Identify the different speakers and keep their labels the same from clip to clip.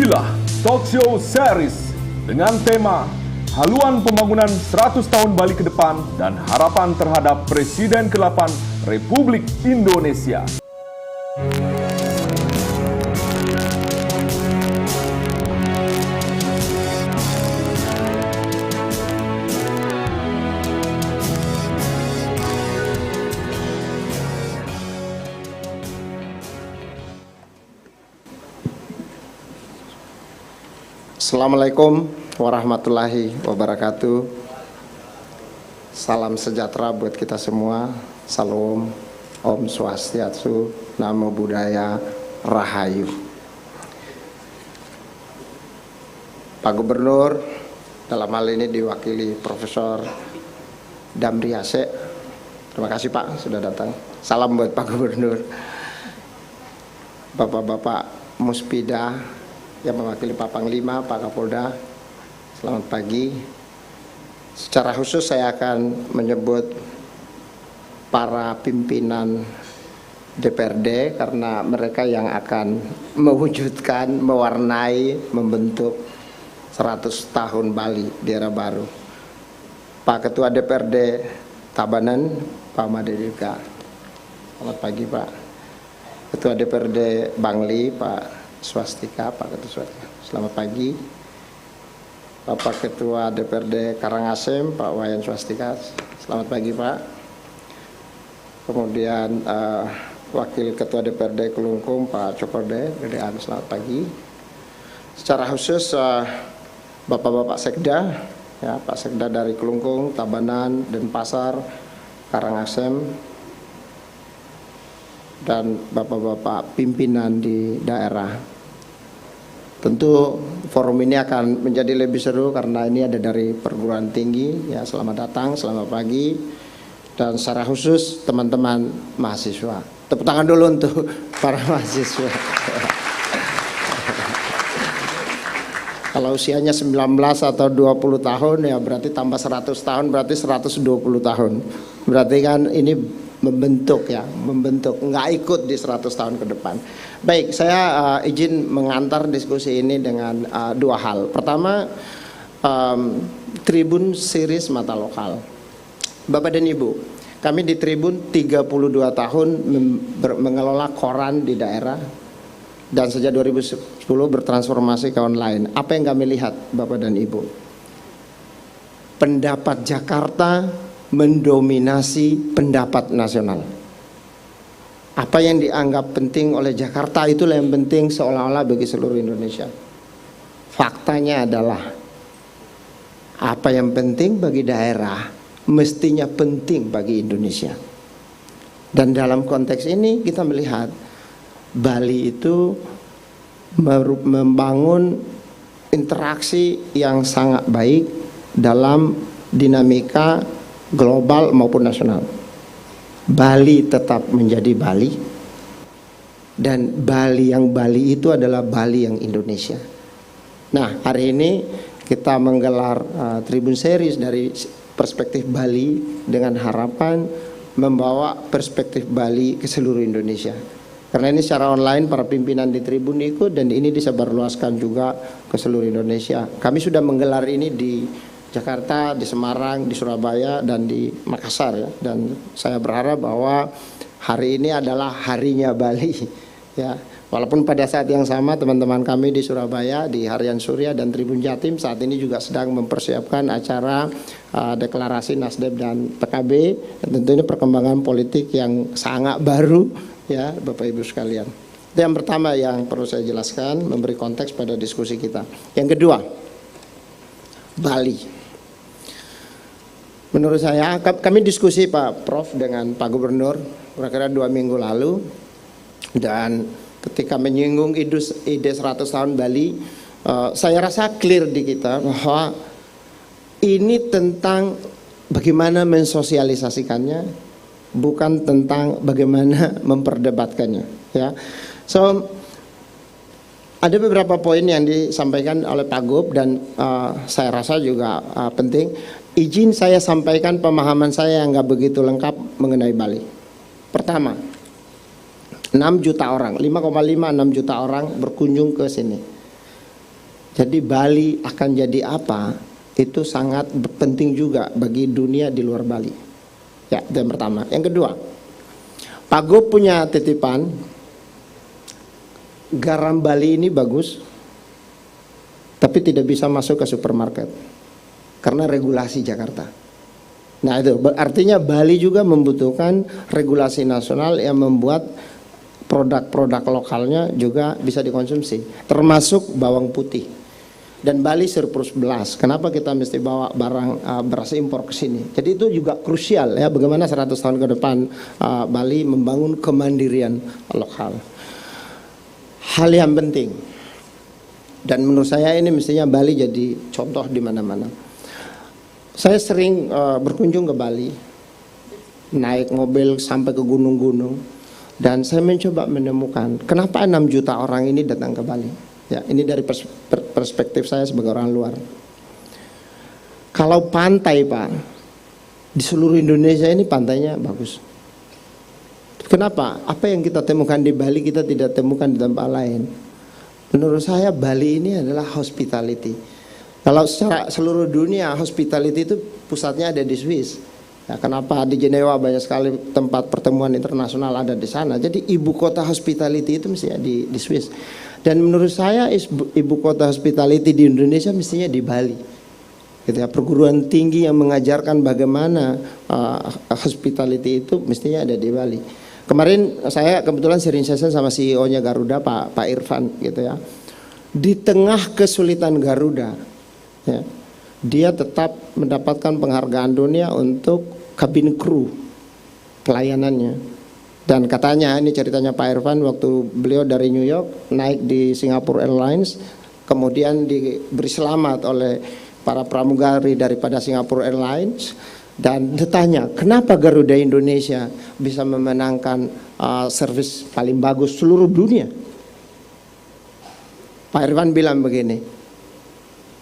Speaker 1: Inilah Talkshow Series dengan tema Haluan Pembangunan 100 Tahun Bali ke Depan dan Harapan Terhadap Presiden ke-8 Republik Indonesia.
Speaker 2: Assalamualaikum warahmatullahi wabarakatuh. Salam sejahtera buat kita semua. Salam, Om Swastiastu, Namo Buddhaya, Rahayu. Pak Gubernur, dalam hal ini diwakili Profesor Damri Aceh. Terima kasih Pak sudah datang. Salam buat Pak Gubernur. Bapak-bapak Muspida yang mewakili Pak Panglima, Pak Kapolda, selamat pagi. Secara khusus saya akan menyebut para pimpinan DPRD karena mereka yang akan mewujudkan, mewarnai, membentuk 100 tahun Bali di era baru. Pak Ketua DPRD Tabanan, Pak Madedika. Selamat pagi Pak. Ketua DPRD Bangli, Pak Swastika, Pak Ketua Swastika. Selamat pagi. Bapak Ketua DPRD Karangasem, Pak Wayan Swastika. Selamat pagi Pak. Kemudian Wakil Ketua DPRD Kelungkung, Pak Cokorde, DDAN. Selamat pagi. Secara khusus Bapak-bapak Sekda, ya, Pak Sekda dari Kelungkung, Tabanan, Denpasar, Karangasem, dan bapak-bapak pimpinan di daerah. Tentu forum ini akan menjadi lebih seru karena ini ada dari perguruan tinggi. Ya, selamat datang, selamat pagi. Dan secara khusus teman-teman mahasiswa. Tepuk tangan dulu untuk para mahasiswa. Kalau usianya 19 atau 20 tahun ya berarti tambah 100 tahun berarti 120 tahun. Berarti kan ini membentuk, nggak ikut di 100 tahun ke depan. Baik, saya izin mengantar diskusi ini dengan dua hal. Pertama, Tribun Series Mata Lokal. Bapak dan Ibu, kami di Tribun 32 tahun mengelola koran di daerah dan sejak 2010 bertransformasi ke online. Apa yang kami lihat, Bapak dan Ibu? Pendapat Jakarta mendominasi pendapat nasional. Apa yang dianggap penting oleh Jakarta itulah yang penting seolah-olah bagi seluruh Indonesia. Faktanya adalah apa yang penting bagi daerah mestinya penting bagi Indonesia. Dan dalam konteks ini kita melihat Bali itu membangun interaksi yang sangat baik dalam dinamika global maupun nasional. Bali tetap menjadi Bali dan Bali itu adalah Bali yang Indonesia. Nah, hari ini kita menggelar Tribun Series dari perspektif Bali dengan harapan membawa perspektif Bali ke seluruh Indonesia. Karena ini secara online para pimpinan di Tribun ikut dan ini disebarluaskan juga ke seluruh Indonesia. Kami sudah menggelar ini di Jakarta, di Semarang, di Surabaya, dan di Makassar ya. Dan saya berharap bahwa hari ini adalah harinya Bali ya. Walaupun pada saat yang sama teman-teman kami di Surabaya, di Harian Surya dan Tribun Jatim saat ini juga sedang mempersiapkan acara deklarasi Nasdem dan PKB. Dan tentu ini perkembangan politik yang sangat baru ya Bapak Ibu sekalian. Itu yang pertama yang perlu saya jelaskan, memberi konteks pada diskusi kita. Yang kedua, Bali. Menurut saya, kami diskusi Pak Prof dengan Pak Gubernur kira-kira 2 minggu lalu. Dan ketika menyinggung ide 100 tahun Bali, saya rasa clear di kita bahwa ini tentang bagaimana mensosialisasikannya, bukan tentang bagaimana memperdebatkannya. Ya, so ada beberapa poin yang disampaikan oleh Pak Gub dan saya rasa juga penting. Izin saya sampaikan pemahaman saya yang nggak begitu lengkap mengenai Bali. Pertama, 6 juta orang, 5,5-6 juta orang berkunjung ke sini. Jadi Bali akan jadi apa, itu sangat penting juga bagi dunia di luar Bali. Ya, itu yang pertama. Yang kedua, Pak Gop punya titipan, garam Bali ini bagus, tapi tidak bisa masuk ke supermarket karena regulasi Jakarta. Nah itu artinya Bali juga membutuhkan regulasi nasional yang membuat produk-produk lokalnya juga bisa dikonsumsi, termasuk bawang putih. Dan Bali surplus beras. Kenapa kita mesti bawa barang beras impor ke sini? Jadi itu juga krusial ya, bagaimana 100 tahun ke depan Bali membangun kemandirian lokal. Hal yang penting, dan menurut saya ini mestinya Bali jadi contoh di mana-mana. Saya sering berkunjung ke Bali, naik mobil sampai ke gunung-gunung, dan saya mencoba menemukan kenapa 6 juta orang ini datang ke Bali. Ya, ini dari perspektif saya sebagai orang luar. Kalau pantai, Pak, di seluruh Indonesia ini pantainya bagus. Kenapa? Apa yang kita temukan di Bali kita tidak temukan di tempat lain. Menurut saya Bali ini adalah hospitality. Kalau secara seluruh dunia hospitality itu pusatnya ada di Swiss. Ya, kenapa di Jenewa banyak sekali tempat pertemuan internasional ada di sana. Jadi ibu kota hospitality itu mestinya di Swiss. Dan menurut saya ibu kota hospitality di Indonesia mestinya di Bali. Gitu ya, perguruan tinggi yang mengajarkan bagaimana hospitality itu mestinya ada di Bali. Kemarin saya kebetulan sharing session sama CEO-nya Garuda Pak Irfan gitu ya. Di tengah kesulitan Garuda, ya, dia tetap mendapatkan penghargaan dunia untuk kabin kru pelayanannya. Dan katanya, ini ceritanya Pak Irfan, waktu beliau dari New York naik di Singapore Airlines, kemudian diberi selamat oleh para pramugari daripada Singapore Airlines, dan ditanya kenapa Garuda Indonesia bisa memenangkan servis paling bagus seluruh dunia. Pak Irfan bilang begini,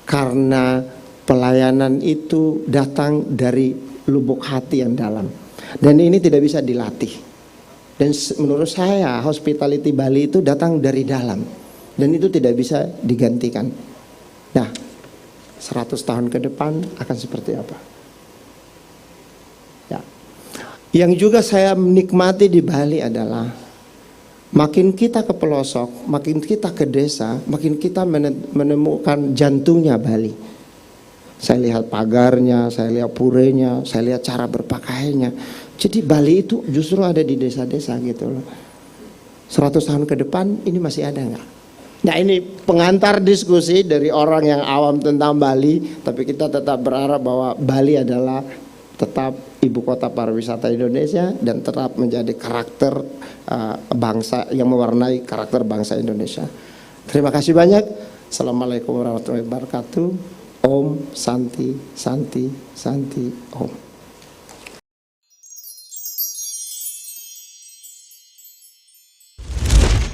Speaker 2: karena pelayanan itu datang dari lubuk hati yang dalam, dan ini tidak bisa dilatih. Dan menurut saya hospitality Bali itu datang dari dalam, dan itu tidak bisa digantikan. Nah, 100 tahun ke depan akan seperti apa? Ya. Yang juga saya menikmati di Bali adalah makin kita ke pelosok, makin kita ke desa, makin kita menemukan jantungnya Bali. Saya lihat pagarnya, saya lihat purenya, saya lihat cara berpakaiannya. Jadi Bali itu justru ada di desa-desa gitu loh. 100 tahun ke depan ini masih ada nggak? Nah ini pengantar diskusi dari orang yang awam tentang Bali, tapi kita tetap berharap bahwa Bali adalah tetap ibu kota pariwisata Indonesia dan tetap menjadi karakter bangsa yang mewarnai karakter bangsa Indonesia. Terima kasih banyak. Assalamualaikum warahmatullahi wabarakatuh. Om Santi Santi Santi Om.